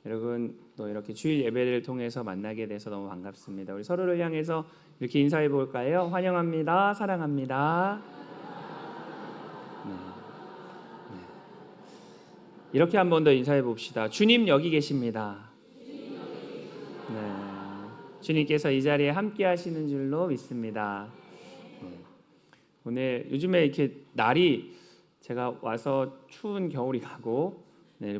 여러분 또 이렇게 주일 예배를 통해서 만나게 돼서 너무 반갑습니다. 우리 서로를 향해서 이렇게 인사해 볼까요? 환영합니다. 사랑합니다. 네. 이렇게 한 번 더 인사해 봅시다. 주님 여기 계십니다. 네. 주님께서 이 자리에 함께 하시는 줄로 믿습니다. 네. 오늘 요즘에 이렇게 날이 제가 와서 추운 겨울이 가고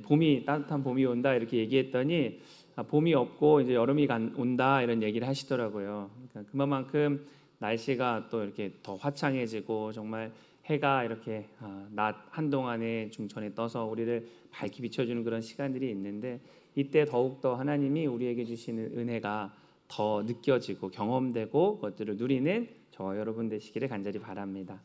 봄이 따뜻한 봄이 온다 이렇게 얘기했더니 봄이 없고 이제 여름이 온다 이런 얘기를 하시더라고요. 그러니까 그만큼 날씨가 또 이렇게 더 화창해지고 정말 해가 이렇게 낮 한동안에 중천에 떠서 우리를 밝게 비춰주는 그런 시간들이 있는데 이때 더욱더 하나님이 우리에게 주시는 은혜가 더 느껴지고 경험되고 그것들을 누리는 저와 여러분 되시기를 간절히 바랍니다.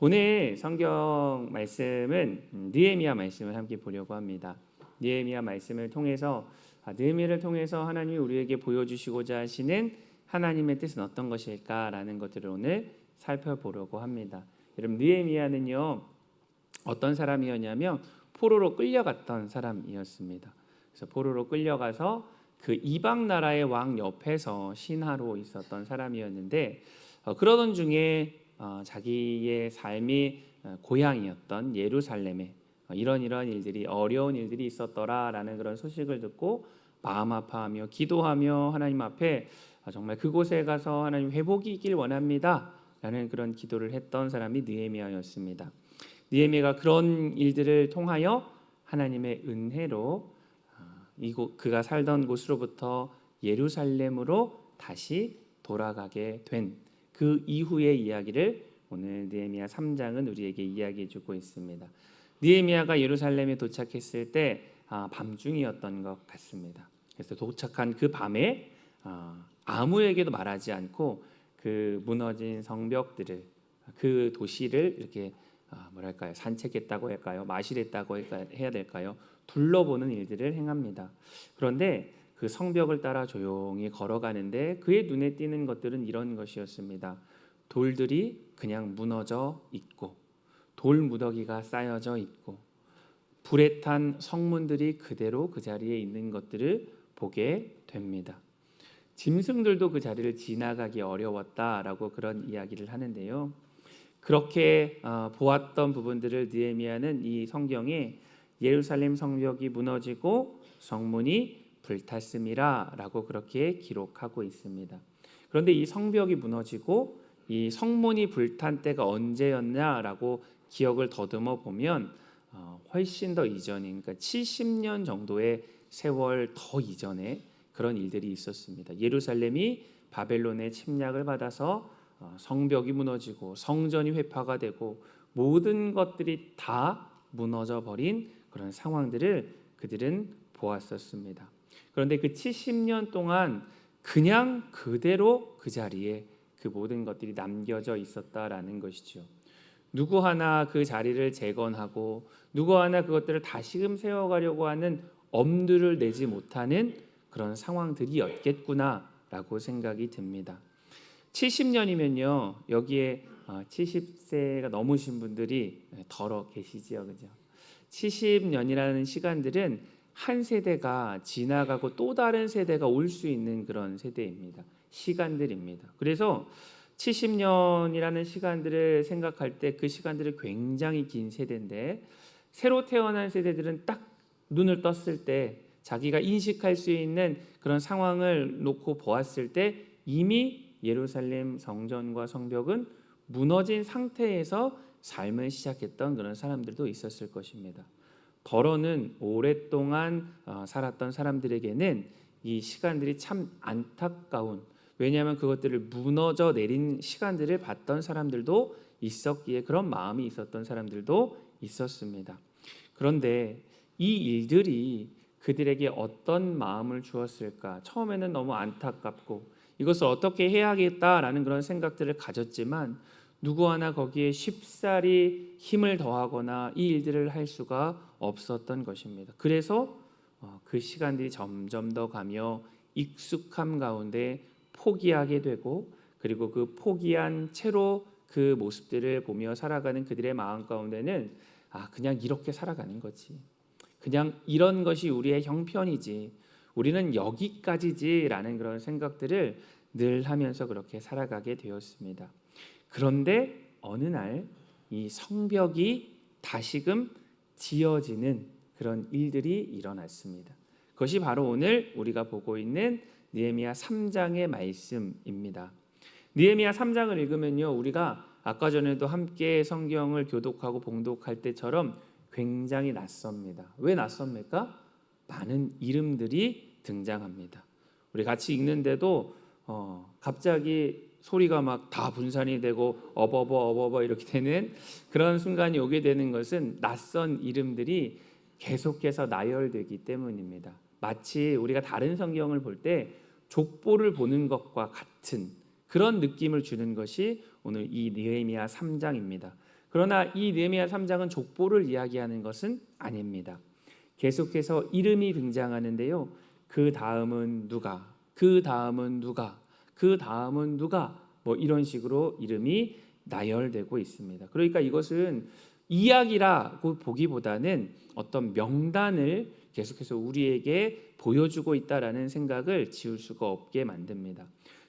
오늘 성경 말씀은 느헤미야 말씀을 함께 보려고 합니다. 느헤미야 말씀을 통해서 느헤미야를 통해서 하나님이 우리에게 보여주시고자 하시는 하나님의 뜻은 어떤 것일까라는 것들을 오늘 살펴보려고 합니다. 여러분 느헤미야는요 어떤 사람이었냐면 포로로 끌려갔던 사람이었습니다. 그래서 포로로 끌려가서 그 이방 나라의 왕 옆에서 신하로 있었던 사람이었는데 그러던 중에 자기의 삶이 고향이었던 예루살렘에 이런 일들이 어려운 일들이 있었더라라는 그런 소식을 듣고 마음 아파하며 기도하며 하나님 앞에 정말 그곳에 가서 하나님 회복이 있길 원합니다 라는 그런 기도를 했던 사람이 느헤미야였습니다. 느헤미야가 그런 일들을 통하여 하나님의 은혜로 그가 살던 곳으로부터 예루살렘으로 다시 돌아가게 된 그 이후의 이야기를 오늘 느헤미야 3장은 우리에게 이야기해 주고 있습니다. 느헤미야가 예루살렘에 도착했을 때 밤중이었던 것 같습니다. 그래서 도착한 그 밤에 아무에게도 말하지 않고 그 무너진 성벽들을 그 도시를 이렇게 뭐랄까요 산책했다고 할까요 마실했다고 해야 될까요 둘러보는 일들을 행합니다. 그런데 그 성벽을 따라 조용히 걸어가는데 그의 눈에 띄는 것들은 이런 것이었습니다. 돌들이 그냥 무너져 있고 돌 무더기가 쌓여져 있고 불에 탄 성문들이 그대로 그 자리에 있는 것들을 보게 됩니다. 짐승들도 그 자리를 지나가기 어려웠다라고 그런 이야기를 하는데요. 그렇게 보았던 부분들을 느헤미야는 이 성경에 예루살렘 성벽이 무너지고 성문이 불탔음이라 라고 그렇게 기록하고 있습니다. 그런데 이 성벽이 무너지고 이 성문이 불탄 때가 언제였냐라고 기억을 더듬어 보면 훨씬 더 이전인 그러니까 70년 정도의 세월 더 이전에 그런 일들이 있었습니다. 예루살렘이 바벨론의 침략을 받아서 성벽이 무너지고 성전이 회파가 되고 모든 것들이 다 무너져 버린 그런 상황들을 그들은 보았었습니다. 그런데 그 70년 동안 그냥 그대로 그 자리에 그 모든 것들이 남겨져 있었다라는 것이죠. 누구 하나 그 자리를 재건하고 누구 하나 그것들을 다시금 세워가려고 하는 엄두를 내지 못하는 그런 상황들이었겠구나라고 생각이 듭니다. 70년이면요 여기에 70세가 넘으신 분들이 덜어 계시지요, 그죠? 70년이라는 시간들은 한 세대가 지나가고 또 다른 세대가 올 수 있는 그런 세대입니다. 시간들입니다. 그래서 70년이라는 시간들을 생각할 때 그 시간들은 굉장히 긴 세대인데 새로 태어난 세대들은 딱 눈을 떴을 때 자기가 인식할 수 있는 그런 상황을 놓고 보았을 때 이미 예루살렘 성전과 성벽은 무너진 상태에서 삶을 시작했던 그런 사람들도 있었을 것입니다. 더러는 오랫동안 살았던 사람들에게는 이 시간들이 참 안타까운 왜냐하면 그것들을 무너져 내린 시간들을 봤던 사람들도 있었기에 그런 마음이 있었던 사람들도 있었습니다. 그런데 이 일들이 그들에게 어떤 마음을 주었을까? 처음에는 너무 안타깝고 이것을 어떻게 해야겠다라는 그런 생각들을 가졌지만 누구 하나 거기에 쉽사리 힘을 더하거나 이 일들을 할 수가 없었던 것입니다. 그래서 그 시간들이 점점 더 가며 익숙함 가운데 포기하게 되고 그리고 그 포기한 채로 그 모습들을 보며 살아가는 그들의 마음 가운데는 그냥 이렇게 살아가는 거지. 그냥 이런 것이 우리의 형편이지, 우리는 여기까지지라는 그런 생각들을 늘 하면서 그렇게 살아가게 되었습니다. 그런데 어느 날 이 성벽이 다시금 지어지는 그런 일들이 일어났습니다. 그것이 바로 오늘 우리가 보고 있는 느헤미야 3장의 말씀입니다. 느헤미야 3장을 읽으면요, 우리가 아까 전에도 함께 성경을 교독하고 봉독할 때처럼 굉장히 낯섭니다. 왜 낯섭니까? 많은 이름들이 등장합니다. 우리 같이 읽는데도 갑자기 소리가 막 다 분산이 되고 어버버 이렇게 되는 그런 순간이 오게 되는 것은 낯선 이름들이 계속해서 나열되기 때문입니다. 마치 우리가 다른 성경을 볼 때 족보를 보는 것과 같은 그런 느낌을 주는 것이 오늘 이 느헤미야 3장입니다. 그러나 이 느헤미야 3장은 족보를 이야기하는 것은 아닙니다. 계속해서 이름이 등장하는데요, 그 다음은 누가, 그 다음은 누가, 그 다음은 누가, 뭐 이런 식으로 이름이 나열되고 있습니다. 그러니까 이것은 이야기라고 보기보다는 어떤 명단을 계속해서 우리에게 보여주고 있다라는 생각을 지울 수가 없게 만듭니다.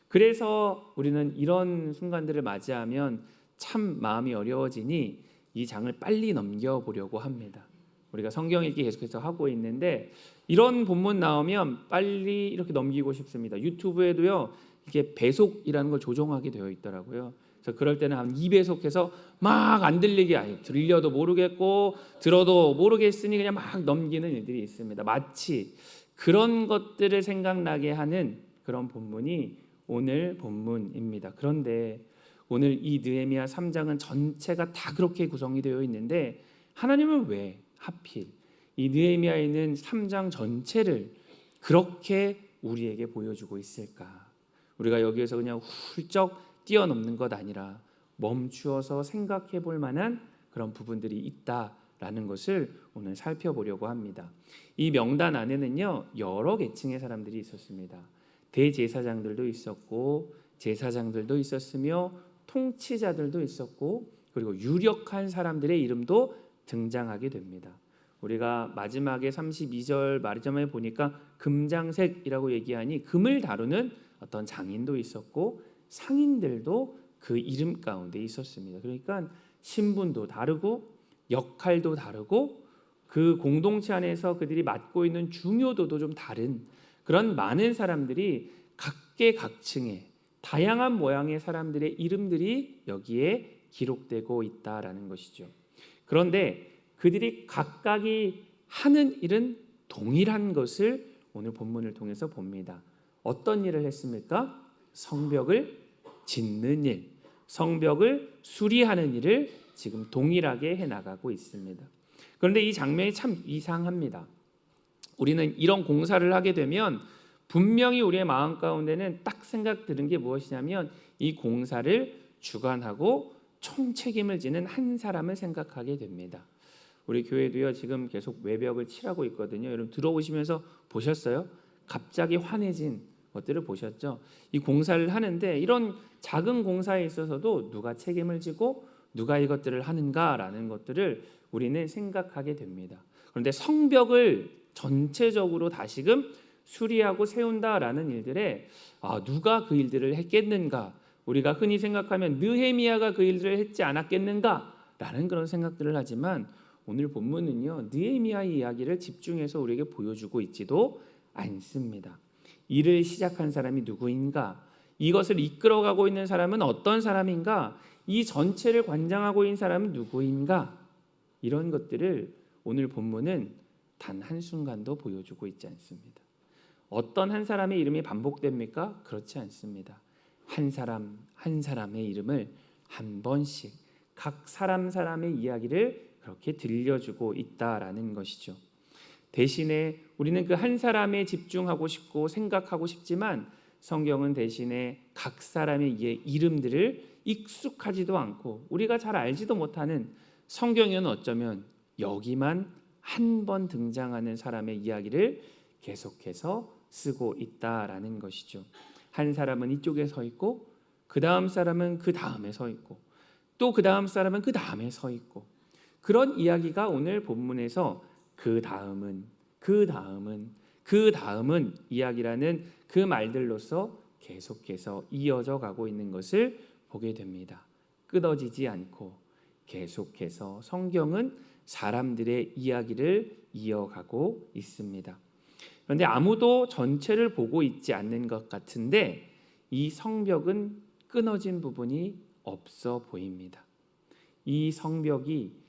그래서 우리는 이런 순간들을 맞이하면 참 마음이 어려워지니 이 장을 빨리 넘겨보려고 합니다. 우리가 성경 읽기 계속해서 하고 있는데 이런 본문 나오면 빨리 이렇게 넘기고 싶습니다. 유튜브에도요, 이게 배속이라는 걸 조정하게 되어 있더라고요. 그래서 그럴 때는 한 2배속해서 막 안 들리게, 들려도 모르겠고 들어도 모르겠으니 그냥 막 넘기는 일들이 있습니다. 마치 그런 것들을 생각나게 하는 그런 본문이 오늘 본문입니다. 그런데 오늘 이 느헤미야 3장은 전체가 다 그렇게 구성이 되어 있는데 하나님은 왜 하필 이 느헤미야에 있는 3장 전체를 그렇게 우리에게 보여주고 있을까? 우리가 여기에서 그냥 훌쩍 뛰어넘는 것 아니라 멈추어서 생각해 볼 만한 그런 부분들이 있다라는 것을 오늘 살펴보려고 합니다. 이 명단 안에는요, 여러 계층의 사람들이 있었습니다. 대제사장들도 있었고 제사장들도 있었으며 통치자들도 있었고 그리고 유력한 사람들의 이름도 등장하게 됩니다. 우리가 마지막에 32절 말점에 보니까 금장색이라고 얘기하니 금을 다루는 어떤 장인도 있었고 상인들도 그 이름 가운데 있었습니다. 그러니까 신분도 다르고 역할도 다르고 그 공동체 안에서 그들이 맡고 있는 중요도도 좀 다른 그런 많은 사람들이 각계각층의 다양한 모양의 사람들의 이름들이 여기에 기록되고 있다라는 것이죠. 그런데 그들이 각각이 하는 일은 동일한 것을 오늘 본문을 통해서 봅니다. 어떤 일을 했습니까? 성벽을 짓는 일, 성벽을 수리하는 일을 지금 동일하게 해나가고 있습니다. 그런데 이 장면이 참 이상합니다. 우리는 이런 공사를 하게 되면 분명히 우리의 마음 가운데는 딱 생각 드는 게 무엇이냐면 이 공사를 주관하고 총책임을 지는 한 사람을 생각하게 됩니다. 우리 교회도요, 지금 계속 외벽을 칠하고 있거든요. 여러분 들어오시면서 보셨어요? 갑자기 환해진 것들을 보셨죠? 이 공사를 하는데 이런 작은 공사에 있어서도 누가 책임을 지고 누가 이것들을 하는가라는 것들을 우리는 생각하게 됩니다. 그런데 성벽을 전체적으로 다시금 수리하고 세운다라는 일들에 누가 그 일들을 했겠는가? 우리가 흔히 생각하면 느헤미야가 그 일들을 했지 않았겠는가라는 그런 생각들을 하지만 오늘 본문은요, 느헤미야의 이야기를 집중해서 우리에게 보여주고 있지도 않습니다. 일을 시작한 사람이 누구인가? 이것을 이끌어가고 있는 사람은 어떤 사람인가? 이 전체를 관장하고 있는 사람은 누구인가? 이런 것들을 오늘 본문은 단 한순간도 보여주고 있지 않습니다. 어떤 한 사람의 이름이 반복됩니까? 그렇지 않습니다. 한 사람 한 사람의 이름을 한 번씩 각 사람의 이야기를 그렇게 들려주고 있다라는 것이죠. 대신에 우리는 그 한 사람에 집중하고 싶고 생각하고 싶지만 성경은 대신에 각 사람의 이름들을 익숙하지도 않고 우리가 잘 알지도 못하는 성경에는 어쩌면 여기만 한 번 등장하는 사람의 이야기를 계속해서 쓰고 있다라는 것이죠. 한 사람은 이쪽에 서 있고 그 다음 사람은 그 다음에 서 있고 또 그 다음 사람은 그 다음에 서 있고 그런 이야기가 오늘 본문에서 그 다음은 이야기라는 그 말들로서 계속해서 이어져 가고 있는 것을 보게 됩니다. 끊어지지 않고 계속해서 성경은 사람들의 이야기를 이어가고 있습니다. 그런데 아무도 전체를 보고 있지 않는 것 같은데 이 성벽은 끊어진 부분이 없어 보입니다. 이 성벽이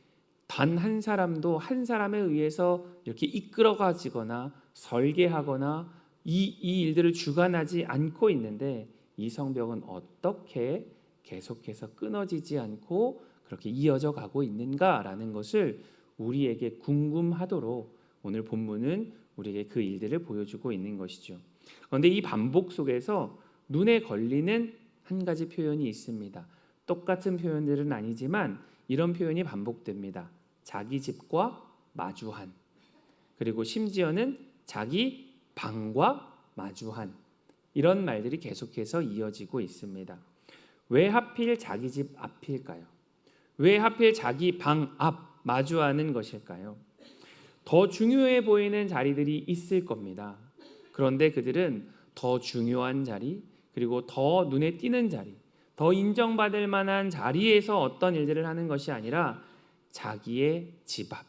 단 한 사람도 한 사람에 의해서 이렇게 이끌어가지거나 설계하거나 이 일들을 주관하지 않고 있는데 이 성벽은 어떻게 계속해서 끊어지지 않고 그렇게 이어져 가고 있는가라는 것을 우리에게 궁금하도록 오늘 본문은 우리에게 그 일들을 보여주고 있는 것이죠. 그런데 이 반복 속에서 눈에 걸리는 한 가지 표현이 있습니다. 똑같은 표현들은 아니지만 이런 표현이 반복됩니다. 자기 집과 마주한, 그리고 심지어는 자기 방과 마주한, 이런 말들이 계속해서 이어지고 있습니다. 왜 하필 자기 집 앞일까요? 왜 하필 자기 방 앞 마주하는 것일까요? 더 중요해 보이는 자리들이 있을 겁니다. 그런데 그들은 더 중요한 자리, 그리고 더 눈에 띄는 자리, 더 인정받을 만한 자리에서 어떤 일들을 하는 것이 아니라 자기의 집 앞,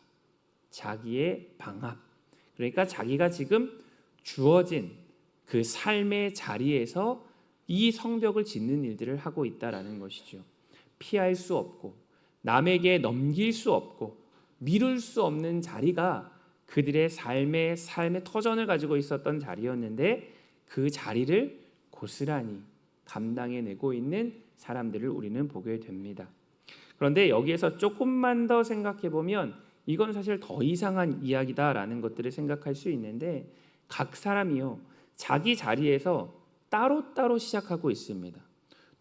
자기의 방 앞, 그러니까 자기가 지금 주어진 그 삶의 자리에서 이 성벽을 짓는 일들을 하고 있다라는 것이죠. 피할 수 없고 남에게 넘길 수 없고 미룰 수 없는 자리가 그들의 삶의 터전을 가지고 있었던 자리였는데 그 자리를 고스란히 감당해내고 있는 사람들을 우리는 보게 됩니다. 그런데 여기에서 조금만 더 생각해 보면 이건 사실 더 이상한 이야기다라는 것들을 생각할 수 있는데 각 사람이요 자기 자리에서 따로따로 시작하고 있습니다.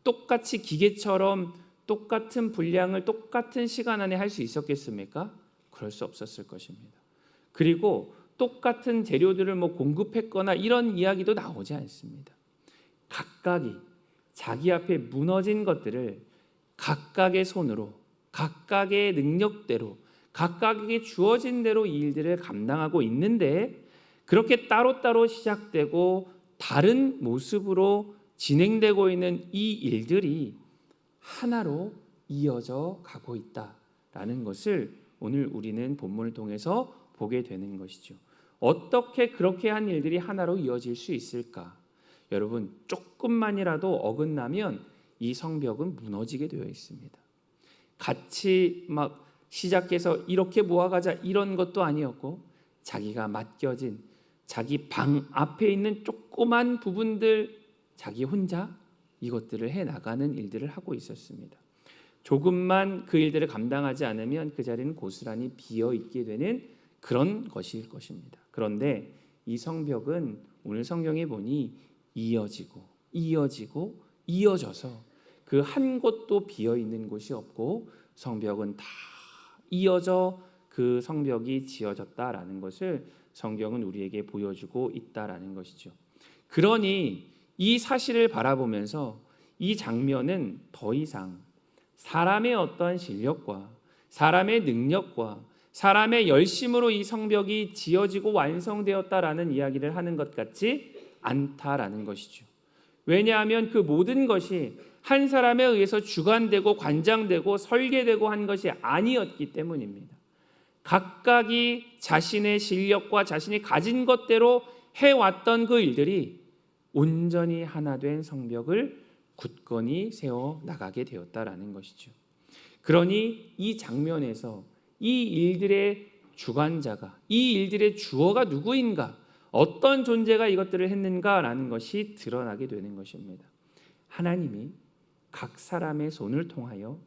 똑같이 기계처럼 똑같은 분량을 똑같은 시간 안에 할 수 있었겠습니까? 그럴 수 없었을 것입니다. 그리고 똑같은 재료들을 공급했거나 이런 이야기도 나오지 않습니다. 각각이 자기 앞에 무너진 것들을 각각의 손으로, 각각의 능력대로, 각각에게 주어진 대로 이 일들을 감당하고 있는데 그렇게 따로따로 시작되고 다른 모습으로 진행되고 있는 이 일들이 하나로 이어져 가고 있다라는 것을 오늘 우리는 본문을 통해서 보게 되는 것이죠. 어떻게 그렇게 한 일들이 하나로 이어질 수 있을까? 여러분, 조금만이라도 어긋나면 이 성벽은 무너지게 되어 있습니다. 같이 시작해서 이렇게 모아가자 이런 것도 아니었고 자기가 맡겨진 자기 방 앞에 있는 조그만 부분들 자기 혼자 이것들을 해나가는 일들을 하고 있었습니다. 조금만 그 일들을 감당하지 않으면 그 자리는 고스란히 비어있게 되는 그런 것일 것입니다. 그런데 이 성벽은 오늘 성경에 보니 이어져서 그 한 곳도 비어있는 곳이 없고 성벽은 다 이어져 그 성벽이 지어졌다라는 것을 성경은 우리에게 보여주고 있다라는 것이죠. 그러니 이 사실을 바라보면서 이 장면은 더 이상 사람의 어떠한 실력과 사람의 능력과 사람의 열심으로 이 성벽이 지어지고 완성되었다라는 이야기를 하는 것 같지 않다라는 것이죠. 왜냐하면 그 모든 것이 한 사람에 의해서 주관되고 관장되고 설계되고 한 것이 아니었기 때문입니다. 각각이 자신의 실력과 자신이 가진 것대로 해왔던 그 일들이 온전히 하나 된 성벽을 굳건히 세워 나가게 되었다라는 것이죠. 그러니 이 장면에서 이 일들의 주관자가, 이 일들의 주어가 누구인가, 어떤 존재가 이것들을 했는가라는 것이 드러나게 되는 것입니다. 하나님이 각 사람의 손을 통하여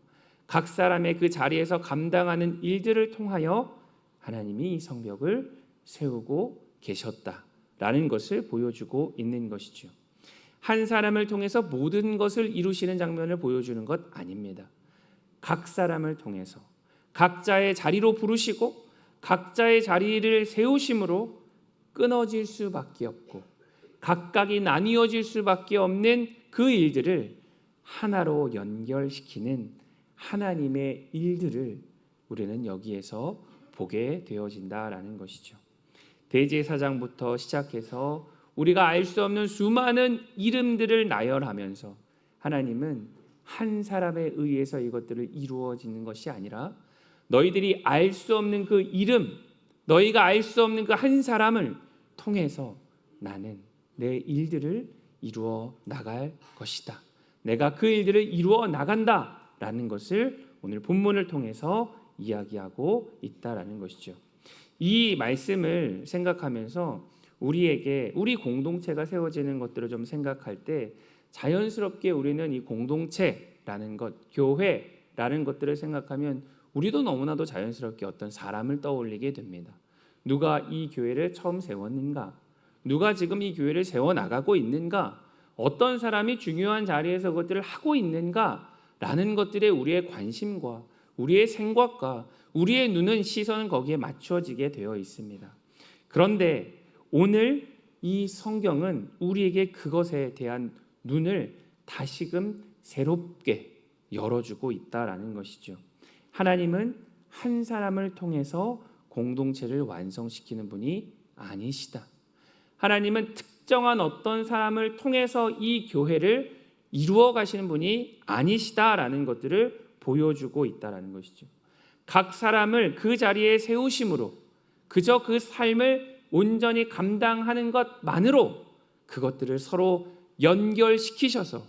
각 사람의 그 자리에서 감당하는 일들을 통하여 하나님이 이 성벽을 세우고 계셨다라는 것을 보여주고 있는 것이죠. 한 사람을 통해서 모든 것을 이루시는 장면을 보여주는 것 아닙니다. 각 사람을 통해서 각자의 자리로 부르시고 각자의 자리를 세우심으로 끊어질 수밖에 없고 각각이 나뉘어질 수밖에 없는 그 일들을 하나로 연결시키는 하나님의 일들을 우리는 여기에서 보게 되어진다라는 것이죠. 대제사장부터 시작해서 우리가 알 수 없는 수많은 이름들을 나열하면서 하나님은 한 사람에 의해서 이것들을 이루어지는 것이 아니라 너희들이 알 수 없는 그 이름, 너희가 알 수 없는 그 한 사람을 통해서 나는 내 일들을 이루어 나갈 것이다. 내가 그 일들을 이루어 나간다라는 것을 오늘 본문을 통해서 이야기하고 있다라는 것이죠. 이 말씀을 생각하면서 우리에게 우리 공동체가 세워지는 것들을 좀 생각할 때 자연스럽게 우리는 이 공동체라는 것, 교회라는 것들을 생각하면 우리도 너무나도 자연스럽게 어떤 사람을 떠올리게 됩니다. 누가 이 교회를 처음 세웠는가? 누가 지금 이 교회를 세워나가고 있는가? 어떤 사람이 중요한 자리에서 그것들을 하고 있는가? 라는 것들에 우리의 관심과 우리의 생각과 우리의 눈은 시선은 거기에 맞춰지게 되어 있습니다. 그런데 오늘 이 성경은 우리에게 그것에 대한 눈을 다시금 새롭게 열어주고 있다라는 것이죠. 하나님은 한 사람을 통해서 공동체를 완성시키는 분이 아니시다. 하나님은 특정한 어떤 사람을 통해서 이 교회를 이루어 가시는 분이 아니시다라는 것들을 보여주고 있다라는 것이죠. 각 사람을 그 자리에 세우심으로 그저 그 삶을 온전히 감당하는 것만으로 그것들을 서로 연결시키셔서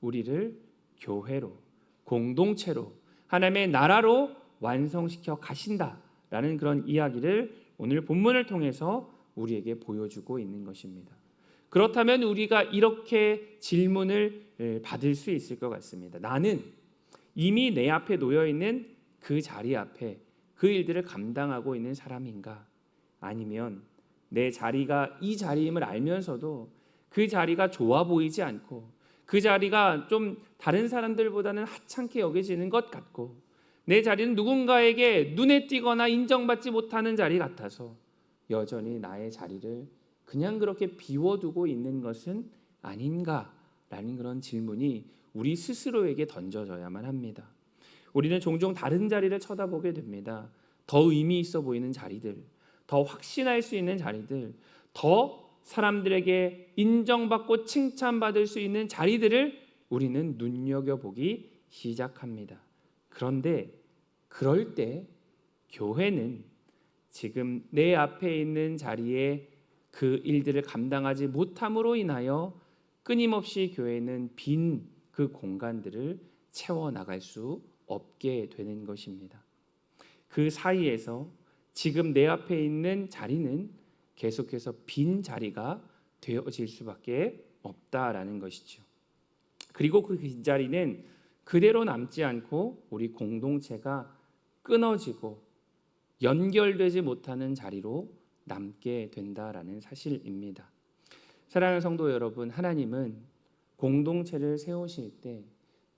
우리를 교회로, 공동체로, 하나님의 나라로 완성시켜 가신다라는 그런 이야기를 오늘 본문을 통해서 우리에게 보여주고 있는 것입니다. 그렇다면 우리가 이렇게 질문을 받을 수 있을 것 같습니다. 나는 이미 내 앞에 놓여 있는 그 자리 앞에 그 일들을 감당하고 있는 사람인가? 아니면 내 자리가 이 자리임을 알면서도 그 자리가 좋아 보이지 않고 그 자리가 좀 다른 사람들보다는 하찮게 여겨지는 것 같고 내 자리는 누군가에게 눈에 띄거나 인정받지 못하는 자리 같아서 여전히 나의 자리를 그냥 그렇게 비워두고 있는 것은 아닌가라는 그런 질문이 우리 스스로에게 던져져야만 합니다. 우리는 종종 다른 자리를 쳐다보게 됩니다. 더 의미 있어 보이는 자리들, 더 확신할 수 있는 자리들, 더 사람들에게 인정받고 칭찬받을 수 있는 자리들을 우리는 눈여겨보기 시작합니다. 그런데 그럴 때 교회는 지금 내 앞에 있는 자리에 그 일들을 감당하지 못함으로 인하여 끊임없이 교회는 빈 그 공간들을 채워나갈 수 없게 되는 것입니다. 그 사이에서 지금 내 앞에 있는 자리는 계속해서 빈 자리가 되어질 수밖에 없다라는 것이죠. 그리고 그 빈 자리는 그대로 남지 않고 우리 공동체가 끊어지고 연결되지 못하는 자리로 남게 된다라는 사실입니다. 사랑하는 성도 여러분, 하나님은 공동체를 세우실 때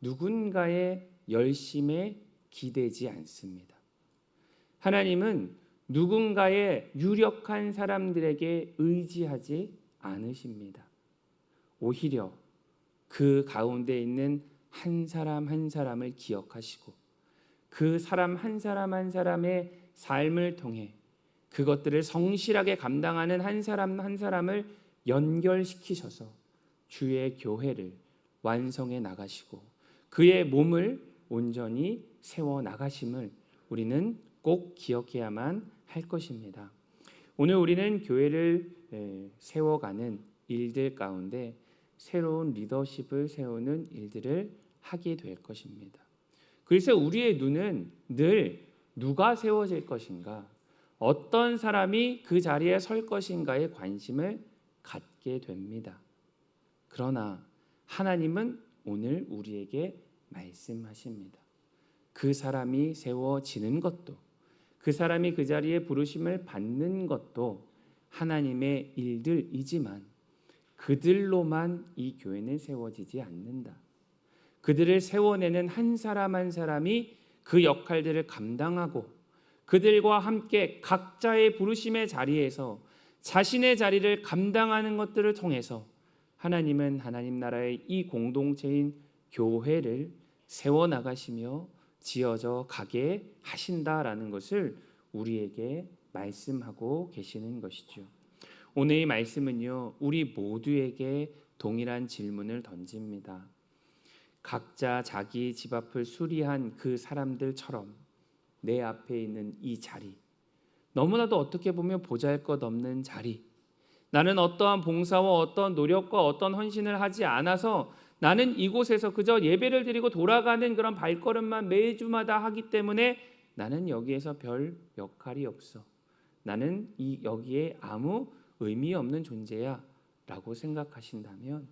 누군가의 열심에 기대지 않습니다. 하나님은 누군가의 유력한 사람들에게 의지하지 않으십니다. 오히려 그 가운데 있는 한 사람 한 사람을 기억하시고 그 사람 한 사람의 삶을 통해 그것들을 성실하게 감당하는 한 사람 한 사람을 연결시키셔서 주의 교회를 완성해 나가시고 그의 몸을 온전히 세워 나가심을 우리는 꼭 기억해야만 할 것입니다. 오늘 우리는 교회를 세워가는 일들 가운데 새로운 리더십을 세우는 일들을 하게 될 것입니다. 그래서 우리의 눈은 늘 누가 세워질 것인가, 어떤 사람이 그 자리에 설 것인가에 관심을 갖게 됩니다. 그러나 하나님은 오늘 우리에게 말씀하십니다. 그 사람이 세워지는 것도, 그 사람이 그 자리에 부르심을 받는 것도 하나님의 일들이지만 그들로만 이 교회는 세워지지 않는다. 그들을 세워내는 한 사람 한 사람이 그 역할들을 감당하고 그들과 함께 각자의 부르심의 자리에서 자신의 자리를 감당하는 것들을 통해서 하나님은 하나님 나라의 이 공동체인 교회를 세워나가시며 지어져 가게 하신다라는 것을 우리에게 말씀하고 계시는 것이죠. 오늘 이 말씀은요, 우리 모두에게 동일한 질문을 던집니다. 각자 자기 집 앞을 수리한 그 사람들처럼 내 앞에 있는 이 자리, 너무나도 어떻게 보면 보잘것없는 자리, 나는 어떠한 봉사와 어떠한 노력과 어떤 헌신을 하지 않아서 나는 이곳에서 그저 예배를 드리고 돌아가는 그런 발걸음만 매주마다 하기 때문에 나는 여기에서 별 역할이 없어. 나는 여기에 아무 의미 없는 존재야 라고 생각하신다면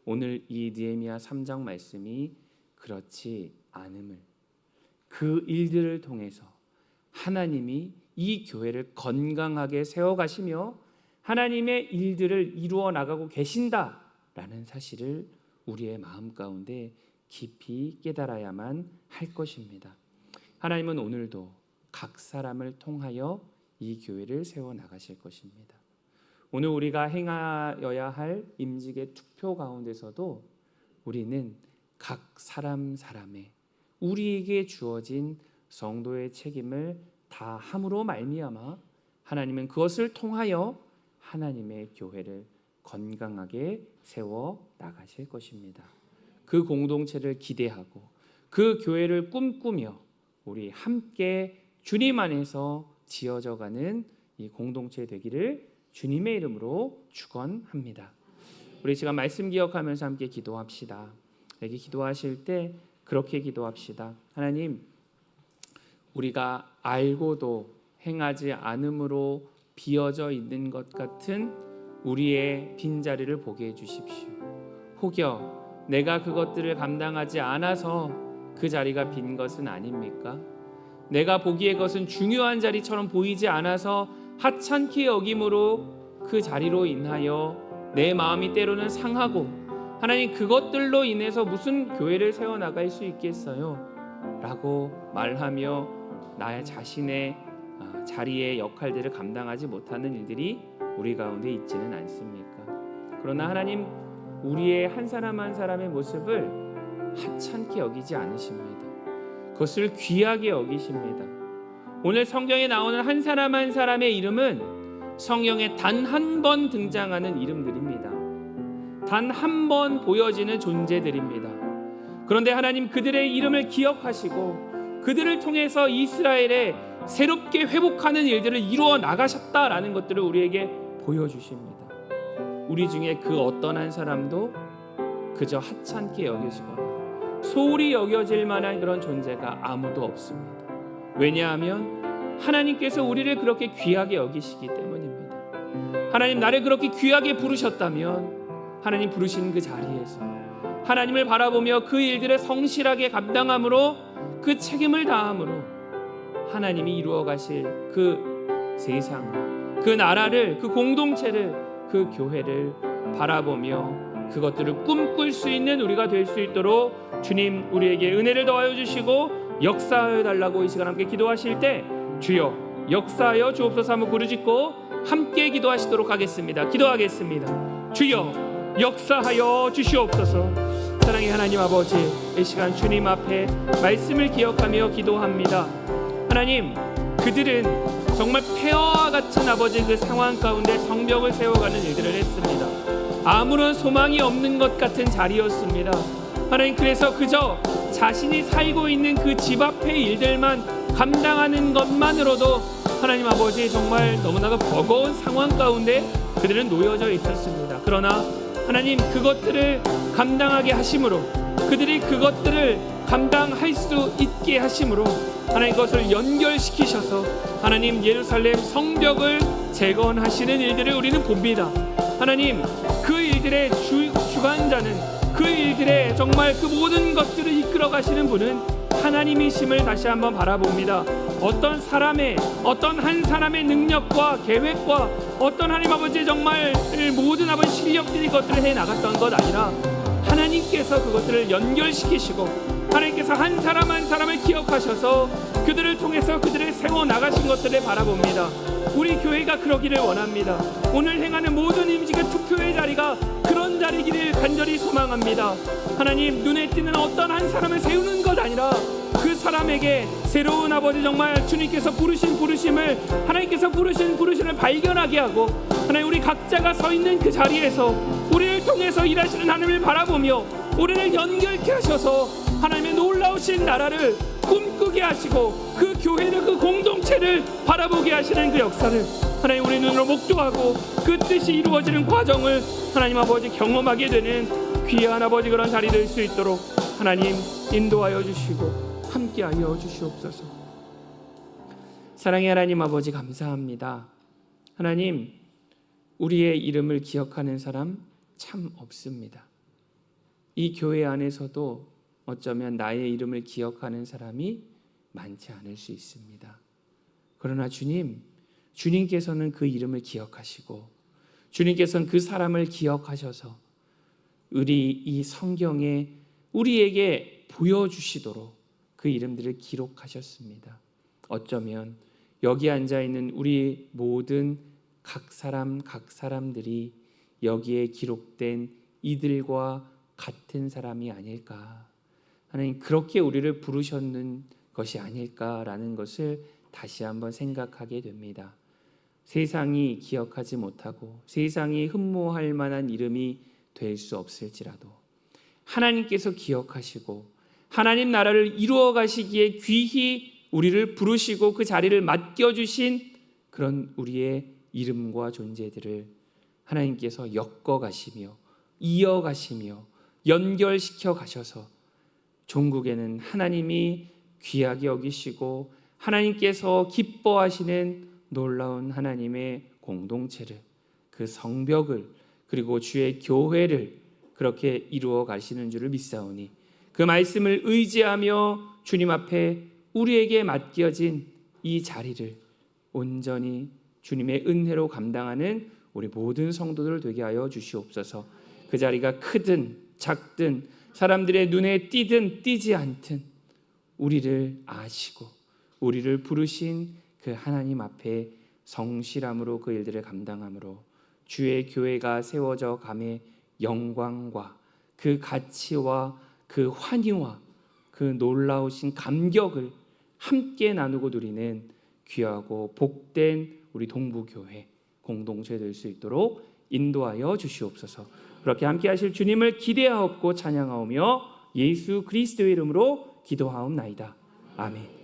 오늘 이 느헤미야 3장 말씀이 그렇지 않음을, 그 일들을 통해서 하나님이 이 교회를 건강하게 세워가시며 하나님의 일들을 이루어 나가고 계신다라는 사실을 우리의 마음 가운데 깊이 깨달아야만 할 것입니다. 하나님은 오늘도 각 사람을 통하여 이 교회를 세워 나가실 것입니다. 오늘 우리가 행하여야 할 임직의 투표 가운데서도 우리는 각 사람의 우리에게 주어진 성도의 책임을 다 함으로 말미암아 하나님은 그것을 통하여 하나님의 교회를 건강하게 세워 나가실 것입니다. 그 공동체를 기대하고 그 교회를 꿈꾸며 우리 함께 주님 안에서 지어져가는 이 공동체 되기를 주님의 이름으로 축원합니다. 우리 시간 말씀 기억하면서 함께 기도합시다. 여기 기도하실 때 그렇게 기도합시다. 하나님, 우리가 알고도 행하지 않음으로 비어져 있는 것 같은 우리의 빈자리를 보게 해주십시오. 혹여 내가 그것들을 감당하지 않아서 그 자리가 빈 것은 아닙니까? 내가 보기에 그것은 중요한 자리처럼 보이지 않아서 하찮게 여김으로 그 자리로 인하여 내 마음이 때로는 상하고 하나님 그것들로 인해서 무슨 교회를 세워나갈 수 있겠어요? 라고 말하며 나의 자신의 자리의 역할들을 감당하지 못하는 일들이 우리 가운데 있지는 않습니까? 그러나 하나님 우리의 한 사람 한 사람의 모습을 하찮게 여기지 않으십니다. 그것을 귀하게 여기십니다. 오늘 성경에 나오는 한 사람 한 사람의 이름은 성경에 단 한 번 등장하는 이름들입니다. 단 한 번 보여지는 존재들입니다. 그런데 하나님 그들의 이름을 기억하시고 그들을 통해서 이스라엘의 새롭게 회복하는 일들을 이루어 나가셨다라는 것들을 우리에게 보여주십니다. 우리 중에 그 어떤 한 사람도 그저 하찮게 여겨지거나 소홀히 여겨질 만한 그런 존재가 아무도 없습니다. 왜냐하면 하나님께서 우리를 그렇게 귀하게 여기시기 때문입니다. 하나님 나를 그렇게 귀하게 부르셨다면 하나님 부르신 그 자리에서 하나님을 바라보며 그 일들을 성실하게 감당함으로 그 책임을 다함으로 하나님이 이루어 가실 그 세상을, 그 나라를, 그 공동체를, 그 교회를 바라보며 그것들을 꿈꿀 수 있는 우리가 될 수 있도록 주님 우리에게 은혜를 더하여 주시고 역사하여 달라고 이 시간 함께 기도하실 때 주여 역사하여 주옵소서 한번 부르짖고 함께 기도하시도록 하겠습니다. 기도하겠습니다. 주여 역사하여 주시옵소서. 사랑의 하나님 아버지, 이 시간 주님 앞에 말씀을 기억하며 기도합니다. 하나님, 그들은 정말 폐허와 같은 아버지 그 상황 가운데 성벽을 세워가는 일들을 했습니다. 아무런 소망이 없는 것 같은 자리였습니다. 하나님, 그래서 그저 자신이 살고 있는 그 집 앞의 일들만 감당하는 것만으로도 하나님 아버지 정말 너무나도 버거운 상황 가운데 그들은 놓여져 있었습니다. 그러나 하나님 그것들을 감당하게 하심으로, 그들이 그것들을 감당할 수 있게 하심으로 하나님 그것을 연결시키셔서 하나님 예루살렘 성벽을 재건하시는 일들을 우리는 봅니다. 하나님 그 일들의 주관자는, 그 일들의 정말 그 모든 것들을 이끌어 가시는 분은 하나님이심을 다시 한번 바라봅니다. 어떤 사람의, 어떤 한 사람의 능력과 계획과 어떤 하나님 아버지 정말 모든 아버지 실력들이 그것들을 해 나갔던 것 아니라 하나님께서 그것들을 연결시키시고 하나님께서 한 사람 한 사람을 기억하셔서 그들을 통해서 그들을 세워 나가신 것들을 바라봅니다. 우리 교회가 그러기를 원합니다. 오늘 행하는 모든 임직의 투표의 자리가 그런 자리기를 간절히 소망합니다. 하나님 눈에 띄는 어떤 한 사람을 세우는 것 아니라 그 사람에게 새로운 아버지 정말 주님께서 부르신 부르심을, 하나님께서 부르신 부르심을 발견하게 하고, 하나님 우리 각자가 서 있는 그 자리에서 우리를 통해서 일하시는 하나님을 바라보며 우리를 연결케 하셔서 하나님의 놀라우신 나라를 꿈꾸게 하시고 그 교회를, 그 공동체를 바라보게 하시는 그 역사를 하나님 우리 눈으로 목도하고 그 뜻이 이루어지는 과정을 하나님 아버지 경험하게 되는 귀한 아버지 그런 자리 될 수 있도록 하나님 인도하여 주시고 함께하여 주시옵소서. 사랑의 하나님 아버지 감사합니다. 하나님, 우리의 이름을 기억하는 사람 참 없습니다. 이 교회 안에서도 어쩌면 나의 이름을 기억하는 사람이 많지 않을 수 있습니다. 그러나 주님께서는 그 이름을 기억하시고 주님께서는 그 사람을 기억하셔서 우리 이 성경에 우리에게 보여주시도록 그 이름들을 기록하셨습니다. 어쩌면 여기 앉아있는 우리 모든 각 사람들이 여기에 기록된 이들과 같은 사람이 아닐까, 하나님 그렇게 우리를 부르셨는 것이 아닐까라는 것을 다시 한번 생각하게 됩니다. 세상이 기억하지 못하고 세상이 흠모할 만한 이름이 될 수 없을지라도 하나님께서 기억하시고 하나님 나라를 이루어 가시기에 귀히 우리를 부르시고 그 자리를 맡겨주신 그런 우리의 이름과 존재들을 하나님께서 엮어가시며 이어가시며 연결시켜 가셔서 종국에는 하나님이 귀하게 여기시고 하나님께서 기뻐하시는 놀라운 하나님의 공동체를, 그 성벽을, 그리고 주의 교회를 그렇게 이루어 가시는 줄을 믿사오니 그 말씀을 의지하며 주님 앞에 우리에게 맡겨진 이 자리를 온전히 주님의 은혜로 감당하는 우리 모든 성도들 되게 하여 주시옵소서. 그 자리가 크든 작든 사람들의 눈에 띄든 띄지 않든 우리를 아시고 우리를 부르신 그 하나님 앞에 성실함으로 그 일들을 감당함으로 주의 교회가 세워져 감의 영광과 그 가치와 그 환희와 그 놀라우신 감격을 함께 나누고 누리는 귀하고 복된 우리 동부교회 공동체 될 수 있도록 인도하여 주시옵소서. 그렇게 함께 하실 주님을 기대하옵고 찬양하오며 예수 그리스도의 이름으로 기도하옵나이다. 아멘.